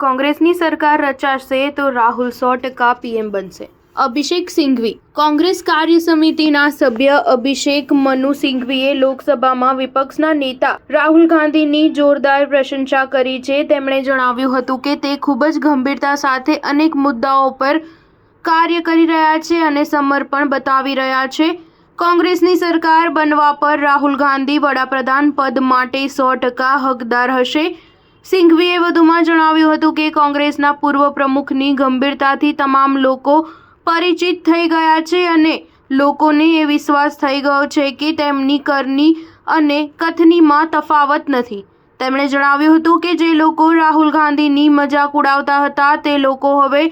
કોંગ્રેસની સરકાર રચાશે તો રાહુલ 100% પીએમ બનશે. અભિષેક સિંઘવી. કોંગ્રેસ કાર્ય સમિતિના સભ્ય અભિષેક મનુ સિંઘવીએ લોકસભામાં વિપક્ષના નેતા રાહુલ ગાંધીની જોરદાર પ્રશંસા કરી છે. તેમણે જણાવ્યું હતું કે તે ખૂબ જ ગંભીરતા સાથે અનેક મુદ્દાઓ પર કાર્ય કરી રહ્યા છે અને સમર્પણ બતાવી રહ્યા છે. કોંગ્રેસની સરકાર બનવા પર રાહુલ ગાંધી વડાપ્રધાન પદ માટે 100% હકદાર હશે. સિંઘવીએ વધુમાં જણાવ્યું હતું કે કોંગ્રેસના પૂર્વ પ્રમુખની ગંભીરતાથી તમામ લોકો પરિચિત થઈ ગયા છે અને લોકોને એ વિશ્વાસ થઈ ગયો છે કે તેમની કરની અને કથનીમાં તફાવત નથી. તેમણે જણાવ્યું હતું કે જે લોકો રાહુલ ગાંધીની મજાક ઉડાવતા હતા તે લોકો હવે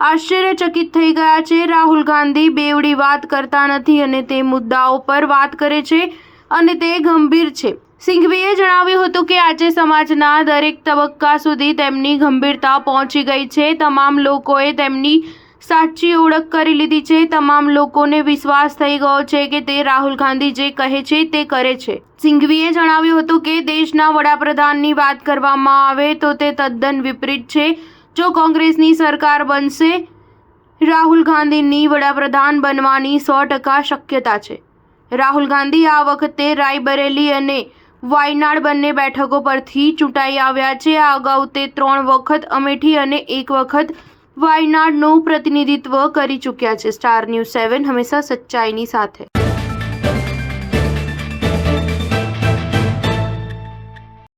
આશ્ચર્યચકિત થઈ ગયા છે. રાહુલ ગાંધી બેવડી વાત કરતા નથી અને તે મુદ્દાઓ પર વાત કરે છે અને તે ગંભીર છે. સિંઘવીએ જણાવ્યું હતું કે આજે સમાજના દરેક તબક્કા સુધી તેમની ગંભીરતા પહોંચી ગઈ છે. તમામ લોકોએ તેમની સાચી ઓળખ કરી લીધી છે. તમામ લોકોને વિશ્વાસ થઈ ગયો છે કે તે રાહુલ ગાંધી જે કહે છે તે કરે છે. સિંઘવીએ જણાવ્યું હતું કે દેશના વડાપ્રધાનની વાત કરવામાં આવે તો તે તદ્દન વિપરીત છે. જો કોંગ્રેસની સરકાર બનશે, રાહુલ ગાંધીની વડાપ્રધાન બનવાની 100% શક્યતા છે. રાહુલ ગાંધી આ વખતે રાયબરેલી અને વાયનાડ બંને બેઠકો પરથી ચૂંટાઈ આવ્યા છે. આ અગાઉ તે 3 વખત અમેઠી અને 1 વખત વાયનાડનું પ્રતિનિધિત્વ કરી ચૂક્યા છે. સ્ટાર ન્યૂઝ 7 હંમેશા સચ્ચાઈની સાથે.